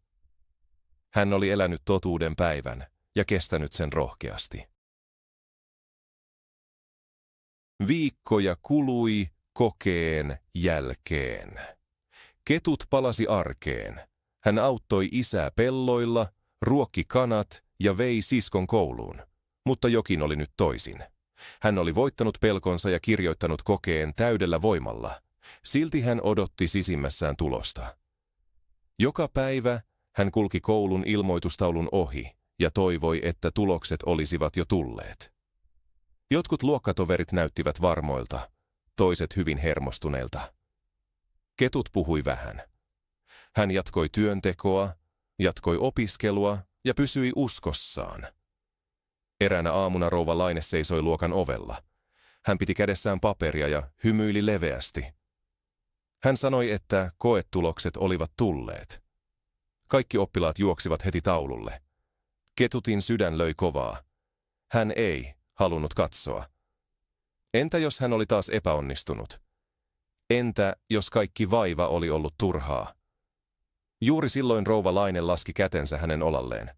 Hän oli elänyt totuuden päivän ja kestänyt sen rohkeasti. Viikkoja kului kokeen jälkeen. Ketut palasi arkeen. Hän auttoi isää pelloilla, ruokki kanat ja vei siskon kouluun. Mutta jokin oli nyt toisin. Hän oli voittanut pelkonsa ja kirjoittanut kokeen täydellä voimalla. Silti hän odotti sisimmässään tulosta. Joka päivä hän kulki koulun ilmoitustaulun ohi ja toivoi, että tulokset olisivat jo tulleet. Jotkut luokkatoverit näyttivät varmoilta, toiset hyvin hermostuneilta. Ketut puhui vähän. Hän jatkoi työntekoa, jatkoi opiskelua ja pysyi uskossaan. Eräänä aamuna rouva Laine seisoi luokan ovella. Hän piti kädessään paperia ja hymyili leveästi. Hän sanoi, että koetulokset olivat tulleet. Kaikki oppilaat juoksivat heti taululle. Ketutin sydän löi kovaa. Hän ei halunnut katsoa. Entä jos hän oli taas epäonnistunut? Entä jos kaikki vaiva oli ollut turhaa? Juuri silloin rouva Laine laski kätensä hänen olalleen.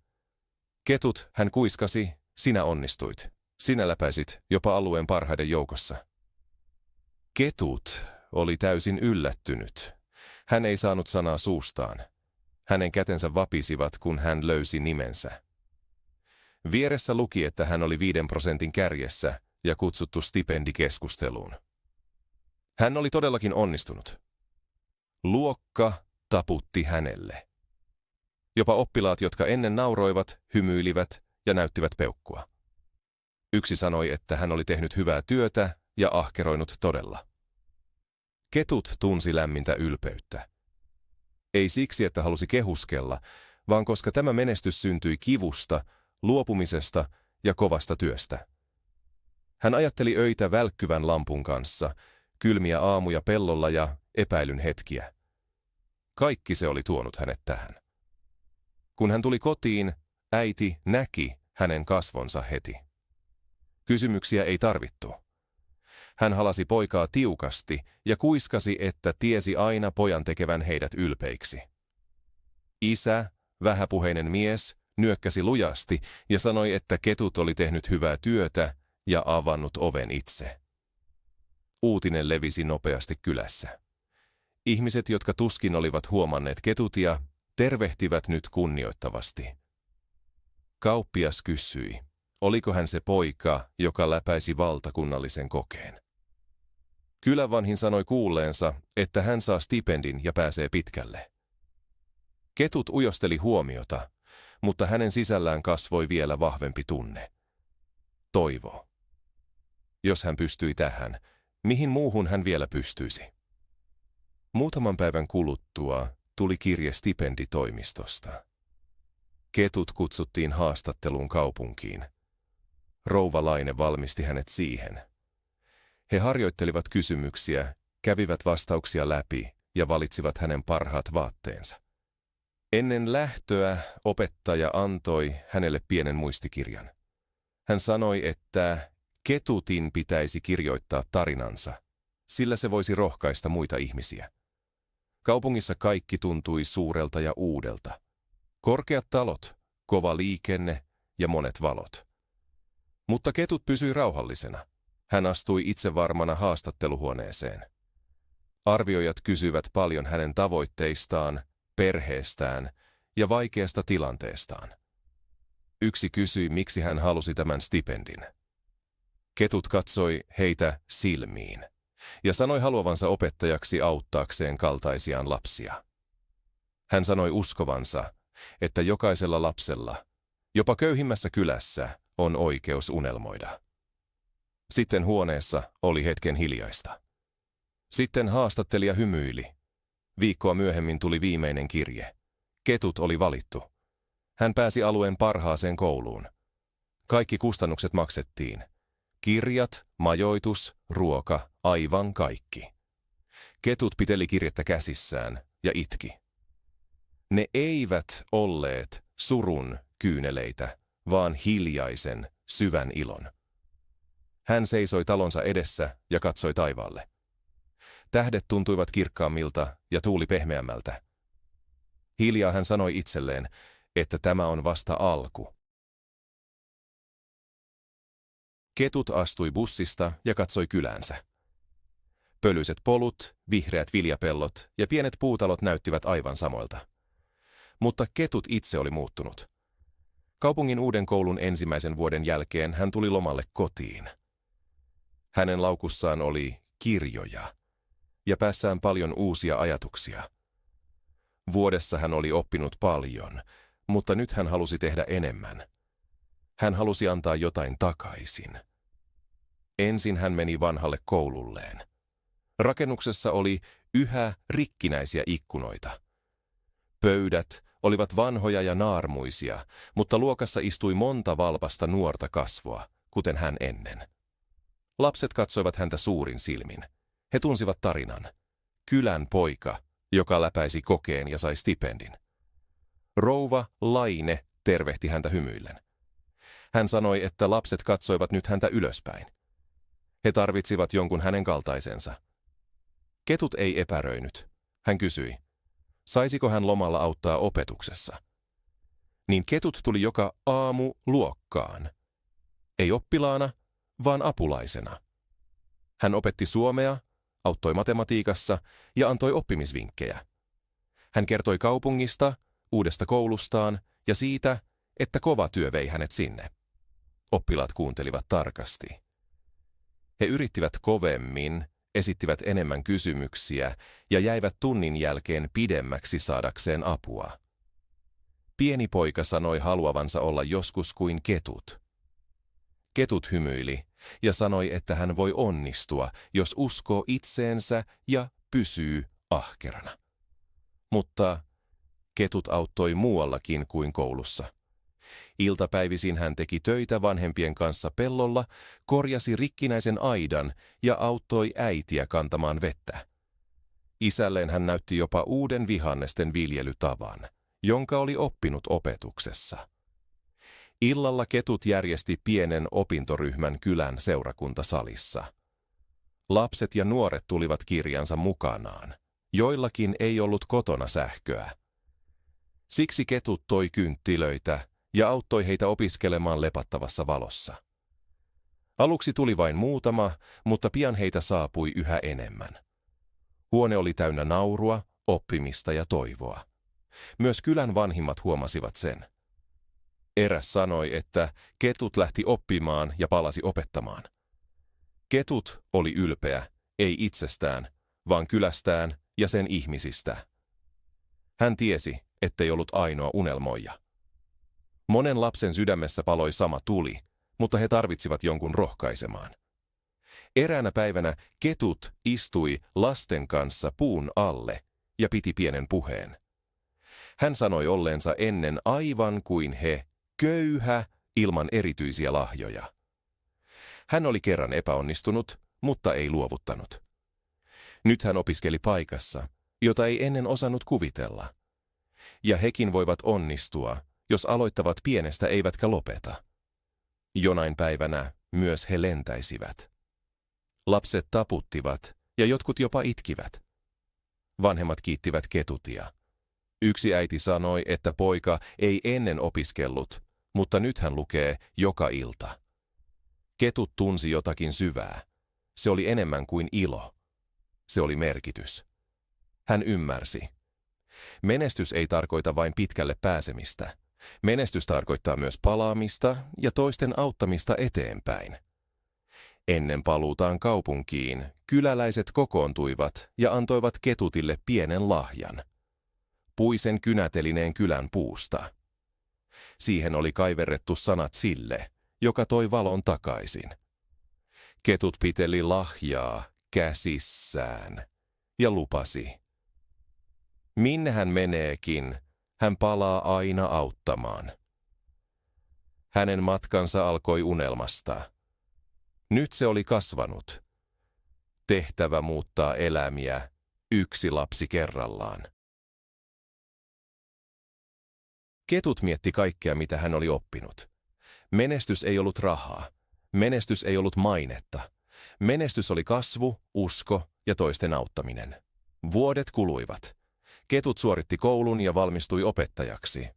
Ketut, hän kuiskasi, sinä onnistuit. Sinä läpäisit jopa alueen parhaiden joukossa. Ketut oli täysin yllättynyt. Hän ei saanut sanaa suustaan. Hänen kätensä vapisivat, kun hän löysi nimensä. Vieressä luki, että hän oli 5% kärjessä ja kutsuttu stipendikeskusteluun. Hän oli todellakin onnistunut. Luokka taputti hänelle. Jopa oppilaat, jotka ennen nauroivat, hymyilivät ja näyttivät peukkua. Yksi sanoi, että hän oli tehnyt hyvää työtä ja ahkeroinut todella. Ketut tunsi lämmintä ylpeyttä. Ei siksi, että halusi kehuskella, vaan koska tämä menestys syntyi kivusta, luopumisesta ja kovasta työstä. Hän ajatteli öitä välkkyvän lampun kanssa, kylmiä aamuja pellolla ja epäilyn hetkiä. Kaikki se oli tuonut hänet tähän. Kun hän tuli kotiin, äiti näki hänen kasvonsa heti. Kysymyksiä ei tarvittu. Hän halasi poikaa tiukasti ja kuiskasi, että tiesi aina pojan tekevän heidät ylpeiksi. Isä, vähäpuheinen mies, nyökkäsi lujasti ja sanoi, että Ketut oli tehnyt hyvää työtä ja avannut oven itse. Uutinen levisi nopeasti kylässä. Ihmiset, jotka tuskin olivat huomanneet Ketutia, tervehtivät nyt kunnioittavasti. Kauppias kysyi, oliko hän se poika, joka läpäisi valtakunnallisen kokeen. Kylävanhin sanoi kuulleensa, että hän saa stipendin ja pääsee pitkälle. Ketut ujosteli huomiota, mutta hänen sisällään kasvoi vielä vahvempi tunne. Toivo. Jos hän pystyi tähän, mihin muuhun hän vielä pystyisi? Muutaman päivän kuluttua tuli kirje stipenditoimistosta. Ketut kutsuttiin haastatteluun kaupunkiin. Rouva Laine valmisti hänet siihen. He harjoittelivat kysymyksiä, kävivät vastauksia läpi ja valitsivat hänen parhaat vaatteensa. Ennen lähtöä opettaja antoi hänelle pienen muistikirjan. Hän sanoi, että Ketutin pitäisi kirjoittaa tarinansa, sillä se voisi rohkaista muita ihmisiä. Kaupungissa kaikki tuntui suurelta ja uudelta. Korkeat talot, kova liikenne ja monet valot. Mutta Ketut pysyi rauhallisena. Hän astui itsevarmana haastatteluhuoneeseen. Arvioijat kysyvät paljon hänen tavoitteistaan, perheestään ja vaikeasta tilanteestaan. Yksi kysyi, miksi hän halusi tämän stipendin. Ketut katsoi heitä silmiin ja sanoi haluavansa opettajaksi auttaakseen kaltaisiaan lapsia. Hän sanoi uskovansa, että jokaisella lapsella, jopa köyhimmässä kylässä, on oikeus unelmoida. Sitten huoneessa oli hetken hiljaista. Sitten haastattelija hymyili. Viikkoa myöhemmin tuli viimeinen kirje. Ketut oli valittu. Hän pääsi alueen parhaaseen kouluun. Kaikki kustannukset maksettiin. Kirjat, majoitus, ruoka, aivan kaikki. Ketut piteli kirjettä käsissään ja itki. Ne eivät olleet surun kyyneleitä, vaan hiljaisen, syvän ilon. Hän seisoi talonsa edessä ja katsoi taivaalle. Tähdet tuntuivat kirkkaammilta ja tuuli pehmeämmältä. Hiljaa hän sanoi itselleen, että tämä on vasta alku. Ketut astui bussista ja katsoi kyläänsä. Pölyiset polut, vihreät viljapellot ja pienet puutalot näyttivät aivan samoilta. Mutta Ketut itse oli muuttunut. Kaupungin uuden koulun ensimmäisen vuoden jälkeen hän tuli lomalle kotiin. Hänen laukussaan oli kirjoja ja päässään paljon uusia ajatuksia. Vuodessa hän oli oppinut paljon, mutta nyt hän halusi tehdä enemmän. Hän halusi antaa jotain takaisin. Ensin hän meni vanhalle koululleen. Rakennuksessa oli yhä rikkinäisiä ikkunoita. Pöydät olivat vanhoja ja naarmuisia, mutta luokassa istui monta valpasta nuorta kasvoa, kuten hän ennen. Lapset katsoivat häntä suurin silmin. He tunsivat tarinan. Kylän poika, joka läpäisi kokeen ja sai stipendin. Rouva Laine tervehti häntä hymyillen. Hän sanoi, että lapset katsoivat nyt häntä ylöspäin. He tarvitsivat jonkun hänen kaltaisensa. Ketut ei epäröinyt. Hän kysyi, saisiko hän lomalla auttaa opetuksessa. Niin Ketut tuli joka aamu luokkaan. Ei oppilaana, vaan apulaisena. Hän opetti suomea, auttoi matematiikassa ja antoi oppimisvinkkejä. Hän kertoi kaupungista, uudesta koulustaan ja siitä, että kova työ vei hänet sinne. Oppilaat kuuntelivat tarkasti. He yrittivät kovemmin, esittivät enemmän kysymyksiä ja jäivät tunnin jälkeen pidemmäksi saadakseen apua. Pieni poika sanoi haluavansa olla joskus kuin Ketut. Ketut hymyili ja sanoi, että hän voi onnistua, jos uskoo itseensä ja pysyy ahkerana. Mutta Ketut auttoi muuallakin kuin koulussa. Iltapäivisin hän teki töitä vanhempien kanssa pellolla, korjasi rikkinäisen aidan ja auttoi äitiä kantamaan vettä. Isälleen hän näytti jopa uuden vihannesten viljelytavan, jonka oli oppinut opetuksessa. Illalla Ketut järjesti pienen opintoryhmän kylän seurakuntasalissa. Lapset ja nuoret tulivat kirjansa mukanaan. Joillakin ei ollut kotona sähköä. Siksi Ketut toi kynttilöitä ja auttoi heitä opiskelemaan lepattavassa valossa. Aluksi tuli vain muutama, mutta pian heitä saapui yhä enemmän. Huone oli täynnä naurua, oppimista ja toivoa. Myös kylän vanhimmat huomasivat sen. Eräs sanoi, että Ketut lähti oppimaan ja palasi opettamaan. Ketut oli ylpeä, ei itsestään, vaan kylästään ja sen ihmisistä. Hän tiesi, ettei ollut ainoa unelmoija. Monen lapsen sydämessä paloi sama tuli, mutta he tarvitsivat jonkun rohkaisemaan. Eräänä päivänä Ketut istui lasten kanssa puun alle ja piti pienen puheen. Hän sanoi olleensa ennen aivan kuin he, köyhä ilman erityisiä lahjoja. Hän oli kerran epäonnistunut, mutta ei luovuttanut. Nyt hän opiskeli paikassa, jota ei ennen osannut kuvitella. Ja hekin voivat onnistua, jos aloittavat pienestä eivätkä lopeta. Jonain päivänä myös he lentäisivät. Lapset taputtivat ja jotkut jopa itkivät. Vanhemmat kiittivät Ketutia. Yksi äiti sanoi, että poika ei ennen opiskellut, mutta nyt hän lukee joka ilta. Ketut tunsi jotakin syvää. Se oli enemmän kuin ilo. Se oli merkitys. Hän ymmärsi. Menestys ei tarkoita vain pitkälle pääsemistä. Menestys tarkoittaa myös palaamista ja toisten auttamista eteenpäin. Ennen paluutaan kaupunkiin kyläläiset kokoontuivat ja antoivat Ketutille pienen lahjan. Puisen kynätelineen kylän puusta. Siihen oli kaiverrettu sanat sille, joka toi valon takaisin. Ketut piteli lahjaa käsissään ja lupasi. Minne hän meneekin, hän palaa aina auttamaan. Hänen matkansa alkoi unelmasta. Nyt se oli kasvanut. Tehtävä muuttaa elämiä, yksi lapsi kerrallaan. Ketut mietti kaikkea, mitä hän oli oppinut. Menestys ei ollut rahaa. Menestys ei ollut mainetta. Menestys oli kasvu, usko ja toisten auttaminen. Vuodet kuluivat. Ketut suoritti koulun ja valmistui opettajaksi.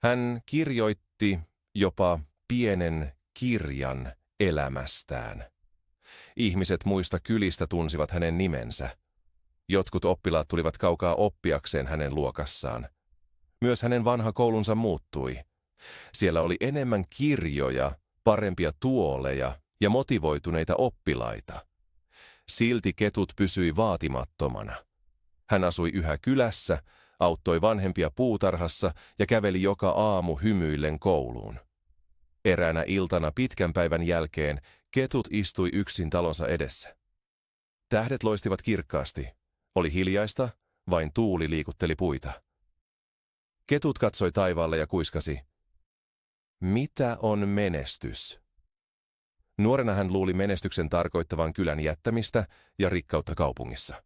Hän kirjoitti jopa pienen kirjan elämästään. Ihmiset muista kylistä tunsivat hänen nimensä. Jotkut oppilaat tulivat kaukaa oppiakseen hänen luokassaan. Myös hänen vanha koulunsa muuttui. Siellä oli enemmän kirjoja, parempia tuoleja ja motivoituneita oppilaita. Silti Ketut pysyi vaatimattomana. Hän asui yhä kylässä, auttoi vanhempia puutarhassa ja käveli joka aamu hymyillen kouluun. Eräänä iltana pitkän päivän jälkeen Ketut istui yksin talonsa edessä. Tähdet loistivat kirkkaasti. Oli hiljaista, vain tuuli liikutteli puita. Ketut katsoi taivaalle ja kuiskasi. Mitä on menestys? Nuorena hän luuli menestyksen tarkoittavan kylän jättämistä ja rikkautta kaupungissa.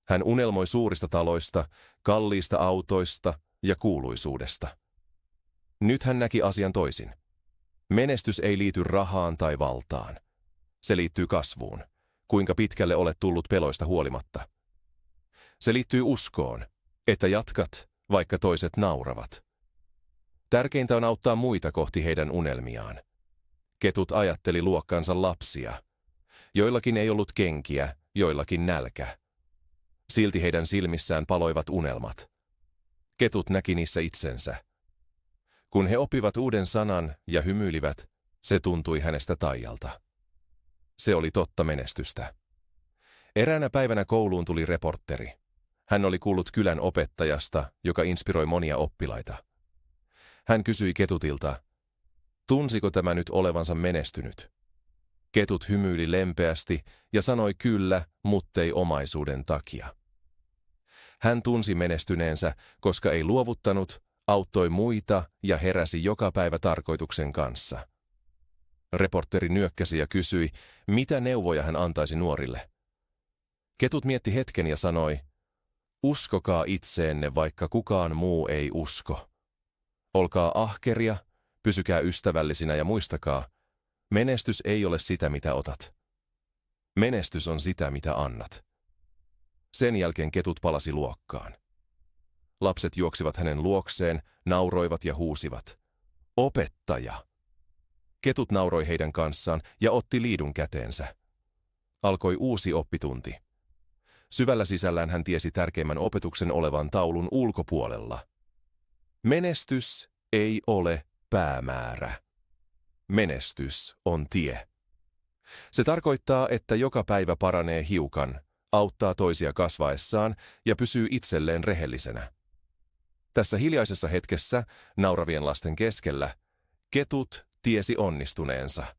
Hän unelmoi suurista taloista, kalliista autoista ja kuuluisuudesta. Nyt hän näki asian toisin. Menestys ei liity rahaan tai valtaan. Se liittyy kasvuun, kuinka pitkälle olet tullut peloista huolimatta. Se liittyy uskoon, että jatkat, vaikka toiset nauravat. Tärkeintä on auttaa muita kohti heidän unelmiaan. Ketut ajatteli luokkansa lapsia. Joillakin ei ollut kenkiä, joillakin nälkä. Silti heidän silmissään paloivat unelmat. Ketut näki niissä itsensä. Kun he oppivat uuden sanan ja hymyilivät, se tuntui hänestä taialta. Se oli totta menestystä. Eräänä päivänä kouluun tuli reporteri. Hän oli kuullut kylän opettajasta, joka inspiroi monia oppilaita. Hän kysyi Ketutilta, tunsiko tämä nyt olevansa menestynyt? Ketut hymyili lempeästi ja sanoi kyllä, muttei omaisuuden takia. Hän tunsi menestyneensä, koska ei luovuttanut, auttoi muita ja heräsi joka päivä tarkoituksen kanssa. Reporteri nyökkäsi ja kysyi, mitä neuvoja hän antaisi nuorille. Ketut mietti hetken ja sanoi, uskokaa itseenne, vaikka kukaan muu ei usko. Olkaa ahkeria, pysykää ystävällisinä ja muistakaa, menestys ei ole sitä, mitä otat. Menestys on sitä, mitä annat. Sen jälkeen Ketut palasi luokkaan. Lapset juoksivat hänen luokseen, nauroivat ja huusivat. Opettaja! Ketut nauroi heidän kanssaan ja otti liidun käteensä. Alkoi uusi oppitunti. Syvällä sisällään hän tiesi tärkeimmän opetuksen olevan taulun ulkopuolella. Menestys ei ole päämäärä. Menestys on tie. Se tarkoittaa, että joka päivä paranee hiukan, auttaa toisia kasvaessaan ja pysyy itselleen rehellisenä. Tässä hiljaisessa hetkessä, nauravien lasten keskellä, Ketut tiesi onnistuneensa.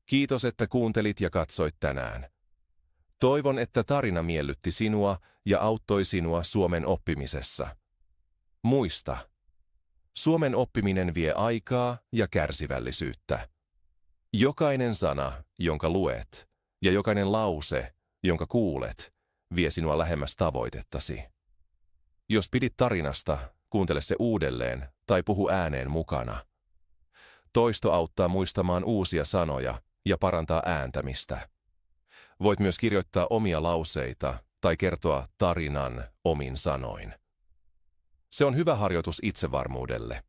Kiitos, että kuuntelit ja katsoit tänään. Toivon, että tarina miellytti sinua ja auttoi sinua suomen oppimisessa. Muista, suomen oppiminen vie aikaa ja kärsivällisyyttä. Jokainen sana, jonka luet, ja jokainen lause, jonka kuulet, vie sinua lähemmäs tavoitettasi. Jos pidit tarinasta, kuuntele se uudelleen tai puhu ääneen mukana. Toisto auttaa muistamaan uusia sanoja ja parantaa ääntämistä. Voit myös kirjoittaa omia lauseita tai kertoa tarinan omin sanoin. Se on hyvä harjoitus itsevarmuudelle.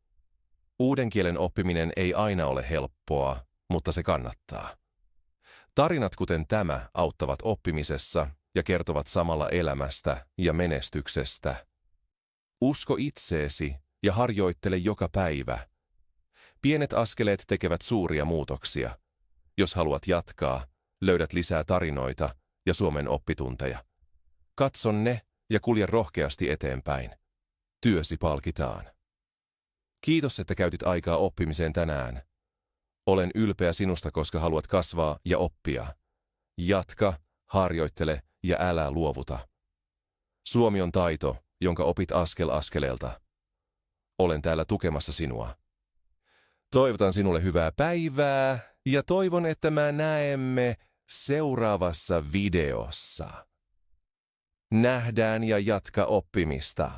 Uuden kielen oppiminen ei aina ole helppoa, mutta se kannattaa. Tarinat kuten tämä auttavat oppimisessa ja kertovat samalla elämästä ja menestyksestä. Usko itseesi ja harjoittele joka päivä. Pienet askeleet tekevät suuria muutoksia. Jos haluat jatkaa, löydät lisää tarinoita ja Suomen oppitunteja. Katso ne ja kulje rohkeasti eteenpäin. Työsi palkitaan. Kiitos, että käytit aikaa oppimiseen tänään. Olen ylpeä sinusta, koska haluat kasvaa ja oppia. Jatka, harjoittele ja älä luovuta. Suomi on taito, jonka opit askel askeleelta. Olen täällä tukemassa sinua. Toivotan sinulle hyvää päivää ja toivon, että me näemme seuraavassa videossa. Nähdään ja jatka oppimista.